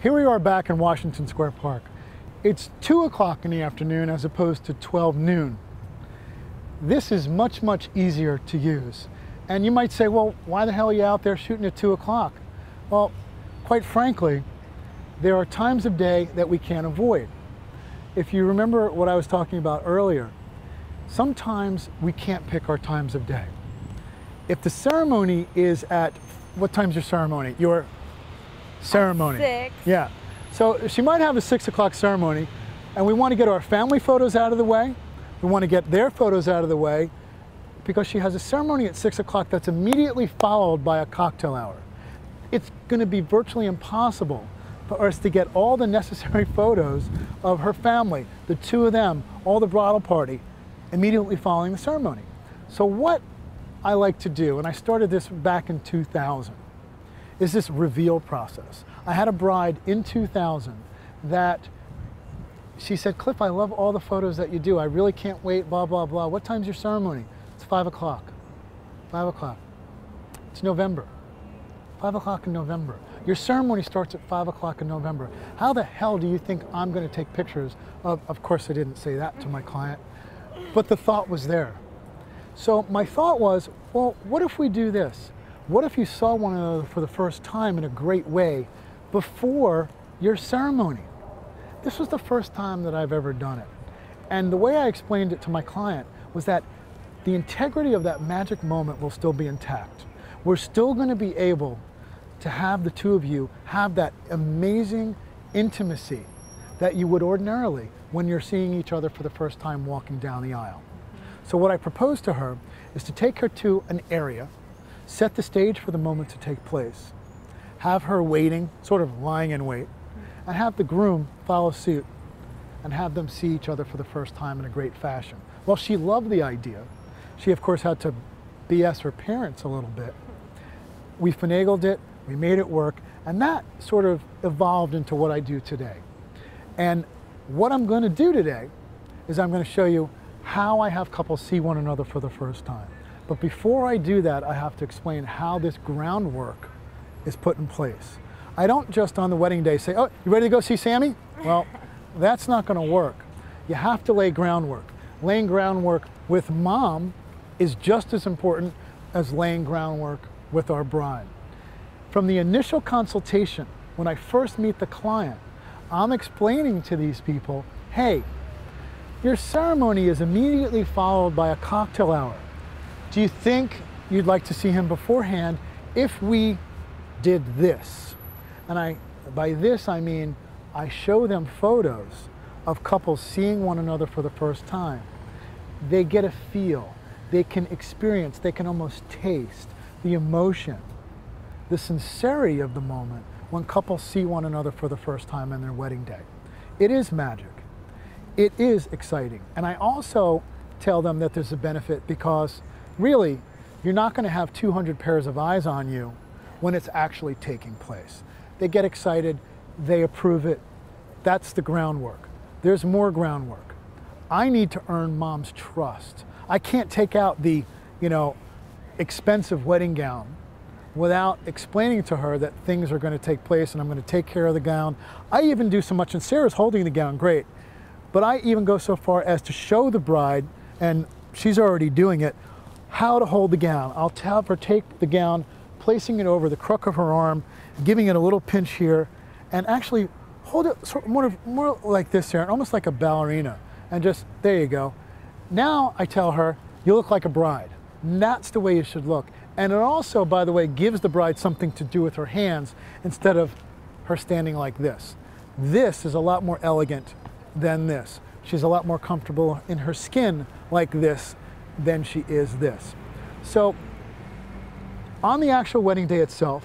Here we are back in Washington Square Park. It's 2 o'clock in the afternoon as opposed to 12 noon. This is much, much easier to use. And you might say, well, why the hell are you out there shooting at 2 o'clock? Well, quite frankly, there are times of day that we can't avoid. If you remember what I was talking about earlier, sometimes we can't pick our times of day. If the ceremony is at, what time's your ceremony? Your ceremony. 6. Yeah. So she might have a 6 o'clock ceremony, and we want to get our family photos out of the way. We want to get their photos out of the way because she has a ceremony at 6 o'clock that's immediately followed by a cocktail hour. It's going to be virtually impossible for us to get all the necessary photos of her family, the two of them, all the bridal party, immediately following the ceremony. So what I like to do, and I started this back in 2000, is this reveal process. I had a bride in 2000 that she said, Cliff, I love all the photos that you do. I really can't wait, blah, blah, blah. What time's your ceremony? It's 5 o'clock. 5 o'clock. It's November. 5 o'clock in November. Your ceremony starts at 5 o'clock in November. How the hell do you think I'm going to take pictures of course I didn't say that to my client, but the thought was there. So my thought was, well, what if we do this? What if you saw one another for the first time in a great way before your ceremony? This was the first time that I've ever done it. And the way I explained it to my client was that the integrity of that magic moment will still be intact. We're still going to be able to have the two of you have that amazing intimacy that you would ordinarily when you're seeing each other for the first time walking down the aisle. So what I proposed to her is to take her to an area, set the stage for the moment to take place, have her waiting, sort of lying in wait, and have the groom follow suit and have them see each other for the first time in a great fashion. Well, she loved the idea. She, of course, had to BS her parents a little bit. We finagled it, we made it work, and that sort of evolved into what I do today. And what I'm going to do today is I'm going to show you how I have couples see one another for the first time. But before I do that, I have to explain how this groundwork is put in place. I don't just on the wedding day say, oh, you ready to go see Sammy? Well, that's not going to work. You have to lay groundwork. Laying groundwork with mom is just as important as laying groundwork with our bride. From the initial consultation, when I first meet the client, I'm explaining to these people, hey, your ceremony is immediately followed by a cocktail hour. Do you think you'd like to see him beforehand if we did this? And by this I mean I show them photos of couples seeing one another for the first time. They get a feel, they can experience, they can almost taste the emotion, the sincerity of the moment when couples see one another for the first time on their wedding day. It is magic. It is exciting. And I also tell them that there's a benefit because really, you're not going to have 200 pairs of eyes on you when it's actually taking place. They get excited, they approve it. That's the groundwork. There's more groundwork. I need to earn mom's trust. I can't take out the, expensive wedding gown without explaining to her that things are going to take place and I'm going to take care of the gown. I even do so much, and Sarah's holding the gown great, but I even go so far as to show the bride, and she's already doing it, how to hold the gown. I'll have her take the gown, placing it over the crook of her arm, giving it a little pinch here, and actually hold it sort of more like this here, almost like a ballerina, and just, there you go. Now I tell her, you look like a bride. And that's the way you should look. And it also, by the way, gives the bride something to do with her hands instead of her standing like this. This is a lot more elegant than this. She's a lot more comfortable in her skin like this than she is this. So on the actual wedding day itself,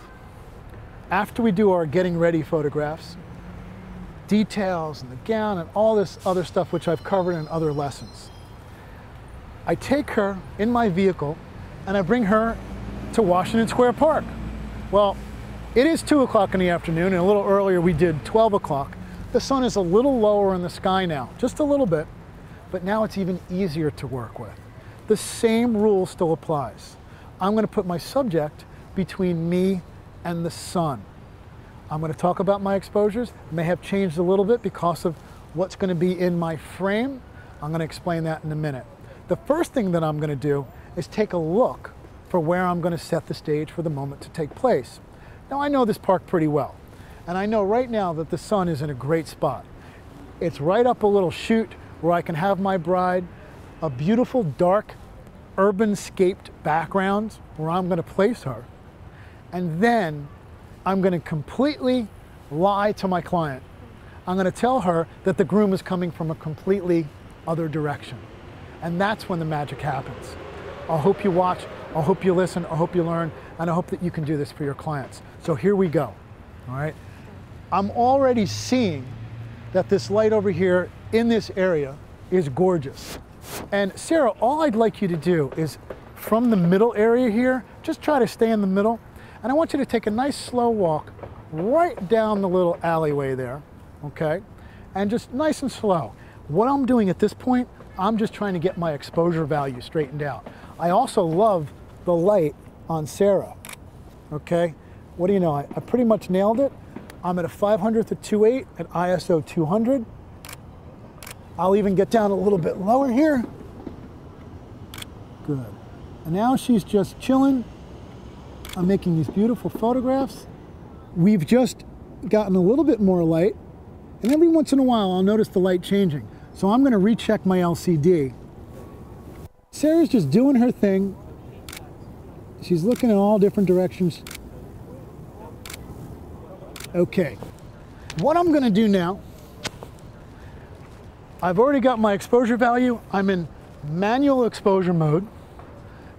after we do our getting ready photographs, details and the gown and all this other stuff which I've covered in other lessons, I take her in my vehicle and I bring her to Washington Square Park. Well, it is 2 o'clock in the afternoon, and a little earlier we did 12 o'clock. The sun is a little lower in the sky now, just a little bit, but now it's even easier to work with. The same rule still applies. I'm going to put my subject between me and the sun. I'm going to talk about my exposures. It may have changed a little bit because of what's going to be in my frame. I'm going to explain that in a minute. The first thing that I'm going to do is take a look for where I'm going to set the stage for the moment to take place. Now, I know this park pretty well, and I know right now that the sun is in a great spot. It's right up a little chute where I can have my bride, a beautiful, dark, urban-scaped background where I'm going to place her, and then I'm going to completely lie to my client. I'm going to tell her that the groom is coming from a completely other direction, and that's when the magic happens. I hope you watch, I hope you listen, I hope you learn, and I hope that you can do this for your clients. So here we go, all right? I'm already seeing that this light over here in this area is gorgeous. And Sarah, all I'd like you to do is from the middle area here, just try to stay in the middle. And I want you to take a nice slow walk right down the little alleyway there, okay? And just nice and slow. What I'm doing at this point, I'm just trying to get my exposure value straightened out. I also love the light on Sarah, okay? What do you know, I pretty much nailed it. I'm at a 500th of 2.8 at ISO 200. I'll even get down a little bit lower here. Good. And now she's just chilling. I'm making these beautiful photographs. We've just gotten a little bit more light, and every once in a while I'll notice the light changing. So I'm going to recheck my LCD. Sarah's just doing her thing. She's looking in all different directions. Okay, what I'm going to do now, I've already got my exposure value. I'm in manual exposure mode,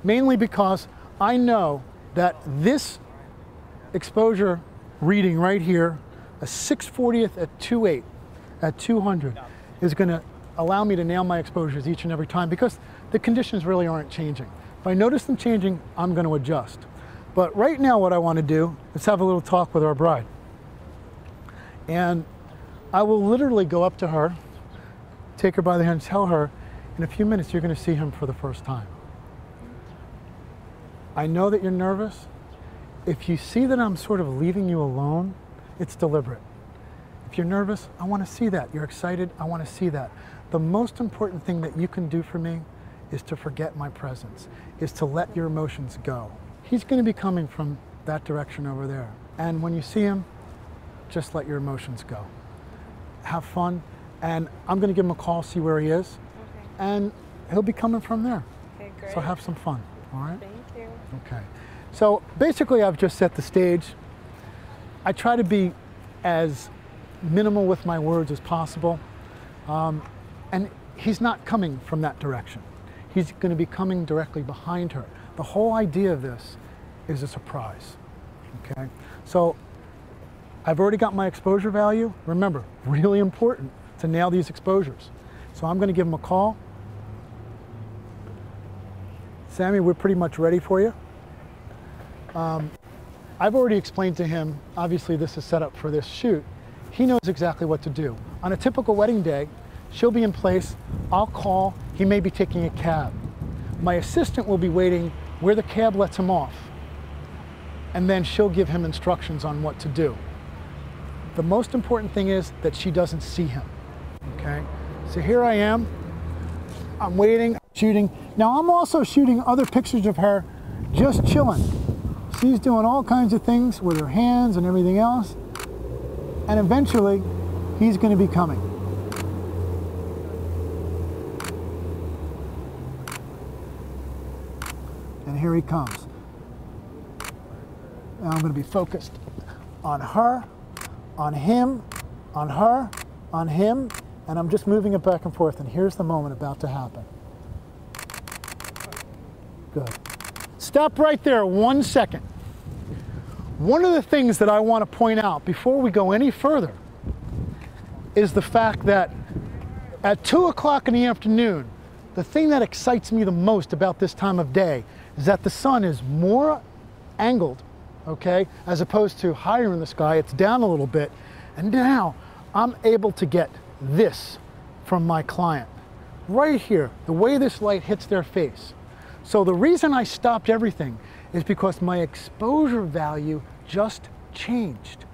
mainly because I know that this exposure reading right here, a 6/40th at 2.8 at 200, is going to allow me to nail my exposures each and every time because the conditions really aren't changing. If I notice them changing, I'm going to adjust. But right now what I want to do is have a little talk with our bride. And I will literally go up to her, take her by the hand, and tell her, in a few minutes you're going to see him for the first time. I know that you're nervous. If you see that I'm sort of leaving you alone, it's deliberate. If you're nervous, I want to see that. You're excited, I want to see that. The most important thing that you can do for me is to forget my presence, is to let your emotions go. He's going to be coming from that direction over there. And when you see him, just let your emotions go. Have fun, and I'm going to give him a call, see where he is, okay. And he'll be coming from there. Okay, great. So have some fun, all right? Thank you. Okay. So basically I've just set the stage. I try to be as minimal with my words as possible. And he's not coming from that direction. He's going to be coming directly behind her. The whole idea of this is a surprise, okay? So I've already got my exposure value. Remember, really important to nail these exposures. So I'm going to give him a call. Sammy, we're pretty much ready for you. I've already explained to him, obviously this is set up for this shoot. He knows exactly what to do. On a typical wedding day, she'll be in place, I'll call, he may be taking a cab. My assistant will be waiting where the cab lets him off, and then she'll give him instructions on what to do. The most important thing is that she doesn't see him, okay? So here I am, I'm waiting, shooting. Now I'm also shooting other pictures of her just chilling. She's doing all kinds of things with her hands and everything else, and eventually he's going to be coming. And here he comes. Now I'm going to be focused on her, on him, on her, on him, and I'm just moving it back and forth, and here's the moment about to happen. Good. Stop right there 1 second. One of the things that I want to point out before we go any further is the fact that at 2 o'clock in the afternoon, the thing that excites me the most about this time of day is that the sun is more angled, okay, as opposed to higher in the sky. It's down a little bit, and now I'm able to get this from my client right here, the way this light hits their face. So the reason I stopped everything is because my exposure value just changed.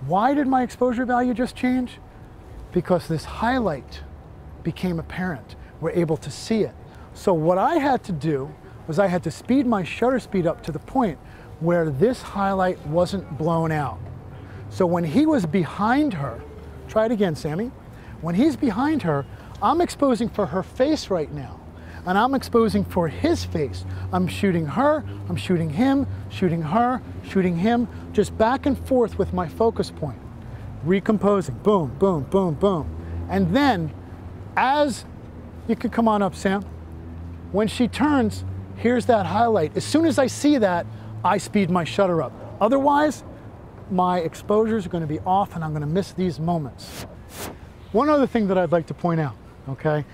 Why did my exposure value just change? Because this highlight became apparent. We're able to see it. So what I had to do was I had to speed my shutter speed up to the point where this highlight wasn't blown out. So when he was behind her, try it again, Sammy. When he's behind her, I'm exposing for her face right now, and I'm exposing for his face. I'm shooting her, I'm shooting him, shooting her, shooting him, just back and forth with my focus point. Recomposing, boom, boom, boom, boom. And then, as, you could come on up, Sam. When she turns, here's that highlight. As soon as I see that, I speed my shutter up. Otherwise, my exposures are going to be off and I'm going to miss these moments. One other thing that I'd like to point out, okay?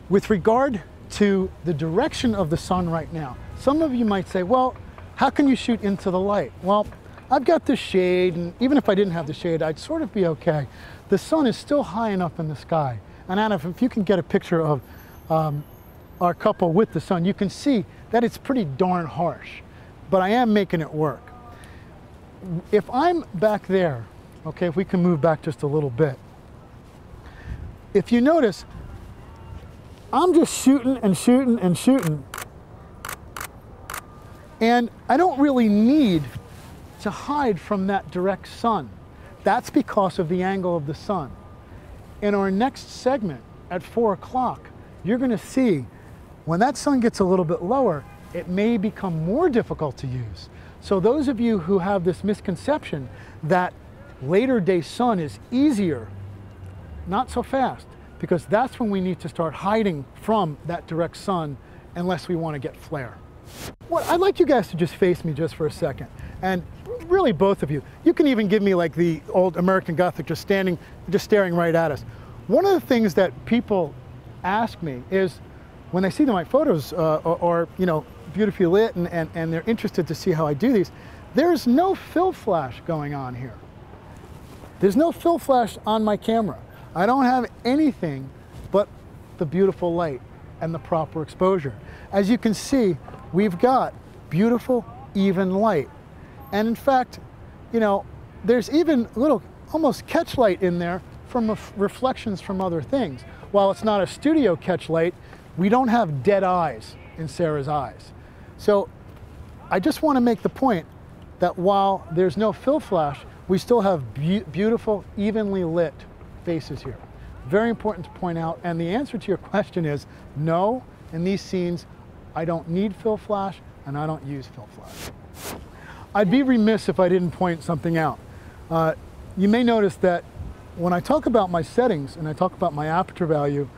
With regard to the direction of the sun right now, some of you might say, well, how can you shoot into the light? Well, I've got the shade, and even if I didn't have the shade, I'd sort of be okay. The sun is still high enough in the sky. And Anna, if you can get a picture of our couple with the sun, you can see that it's pretty darn harsh, but I am making it work. If I'm back there, okay, if we can move back just a little bit, if you notice, I'm just shooting and shooting and shooting, and I don't really need to hide from that direct sun. That's because of the angle of the sun. In our next segment at 4 o'clock, you're going to see when that sun gets a little bit lower, it may become more difficult to use. So those of you who have this misconception that later day sun is easier, not so fast, because that's when we need to start hiding from that direct sun unless we want to get flare. Well, I'd like you guys to just face me just for a second. And really both of you. You can even give me like the old American Gothic, just staring right at us. One of the things that people ask me is when they see my photos or you know, beautifully lit and they're interested to see how I do these, there's no fill flash going on here. There's no fill flash on my camera. I don't have anything but the beautiful light and the proper exposure. As you can see, we've got beautiful, even light. And in fact, you know, there's even a little almost catch light in there from reflections from other things. While it's not a studio catch light, we don't have dead eyes in Sarah's eyes. So I just want to make the point that while there's no fill flash, we still have beautiful, evenly lit faces here. Very important to point out, and the answer to your question is no, in these scenes, I don't need fill flash and I don't use fill flash. I'd be remiss if I didn't point something out. You may notice that when I talk about my settings and I talk about my aperture value,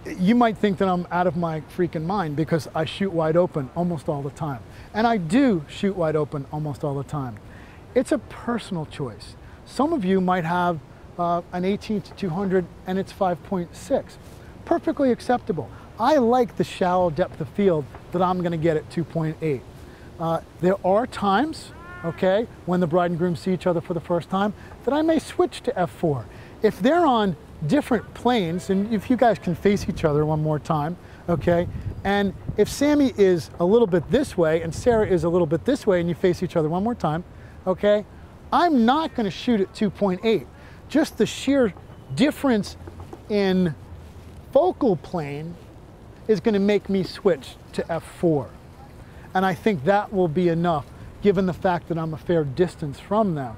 you might think that I'm out of my freaking mind because I shoot wide open almost all the time. And I do shoot wide open almost all the time. It's a personal choice. Some of you might have an 18-200 and it's 5.6. Perfectly acceptable. I like the shallow depth of field that I'm going to get at 2.8. There are times, okay, when the bride and groom see each other for the first time, that I may switch to f4. If they're on different planes, and if you guys can face each other one more time, okay, and if Sammy is a little bit this way and Sarah is a little bit this way and you face each other one more time, okay, I'm not going to shoot at 2.8. Just the sheer difference in focal plane is going to make me switch to f4. And I think that will be enough, given the fact that I'm a fair distance from them,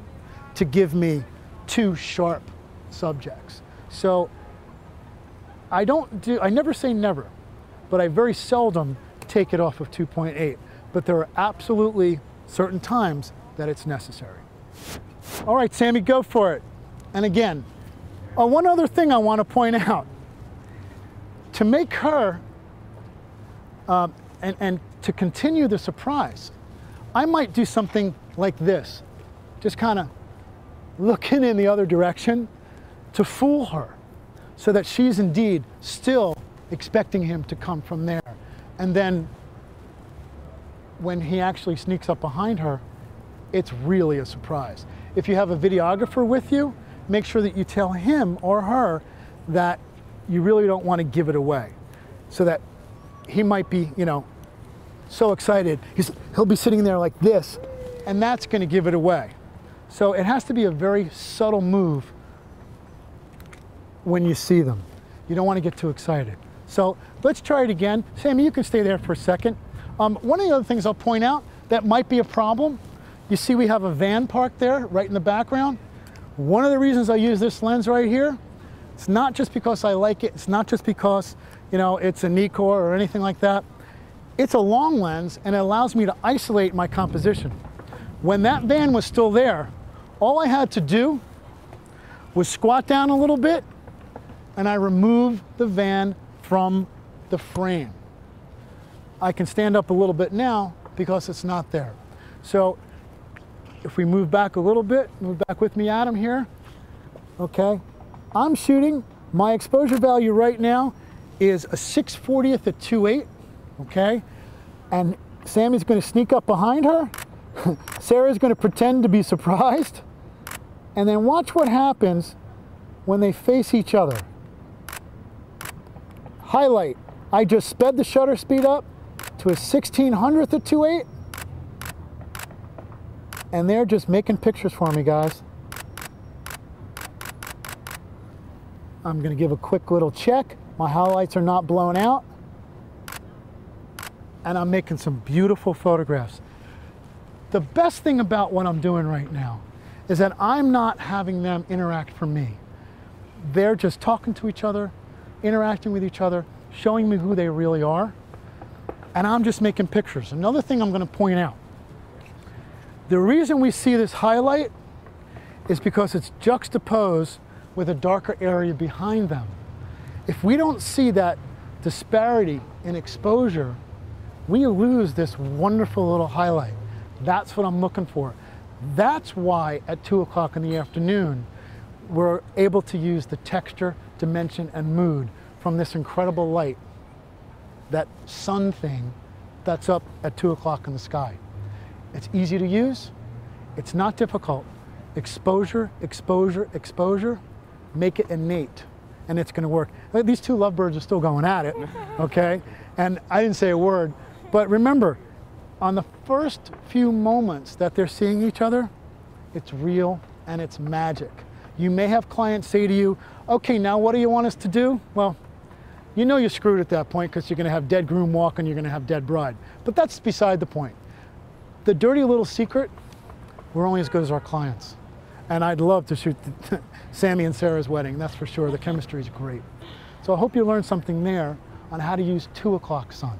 to give me two sharp subjects. So I never say never, but I very seldom take it off of 2.8. But there are absolutely certain times that it's necessary. All right, Sammy, go for it. And again, one other thing I want to point out. To make her, and to continue the surprise, I might do something like this, just kind of looking in the other direction to fool her so that she's indeed still expecting him to come from there. And then when he actually sneaks up behind her, it's really a surprise. If you have a videographer with you, make sure that you tell him or her that you really don't want to give it away, so that he might be, you know, so excited, he'll be sitting there like this, and that's going to give it away. So it has to be a very subtle move when you see them. You don't want to get too excited. So let's try it again. Sammy, you can stay there for a second. One of the other things I'll point out that might be a problem, you see we have a van parked there right in the background. One of the reasons I use this lens right here, it's not just because I like it, it's not just because, you know, it's a Nikkor or anything like that. It's a long lens and it allows me to isolate my composition. When that van was still there, all I had to do was squat down a little bit and I removed the van from the frame. I can stand up a little bit now because it's not there. So if we move back a little bit, move back with me, Adam, here. Okay, I'm shooting, my exposure value right now is a 6/40th at 2.8, okay? And Sammy's gonna sneak up behind her. Sarah's gonna pretend to be surprised. And then watch what happens when they face each other. Highlight, I just sped the shutter speed up to a 1/1600th at 2.8. And they're just making pictures for me, guys. I'm gonna give a quick little check. My highlights are not blown out. And I'm making some beautiful photographs. The best thing about what I'm doing right now is that I'm not having them interact for me. They're just talking to each other, interacting with each other, showing me who they really are, and I'm just making pictures. Another thing I'm going to point out, the reason we see this highlight is because it's juxtaposed with a darker area behind them. If we don't see that disparity in exposure, we lose this wonderful little highlight. That's what I'm looking for. That's why at 2 o'clock in the afternoon, we're able to use the texture, dimension, and mood from this incredible light, that sun thing that's up at 2 o'clock in the sky. It's easy to use. It's not difficult. Exposure, exposure, exposure. Make it innate, and it's going to work. These two lovebirds are still going at it, okay? And I didn't say a word, but remember, on the first few moments that they're seeing each other, it's real and it's magic. You may have clients say to you, okay, now what do you want us to do? Well, you know you're screwed at that point because you're going to have dead groom walk and you're going to have dead bride. But that's beside the point. The dirty little secret, we're only as good as our clients. And I'd love to shoot Sammy and Sarah's wedding, that's for sure. The chemistry is great. So I hope you learned something there on how to use 2 o'clock sun.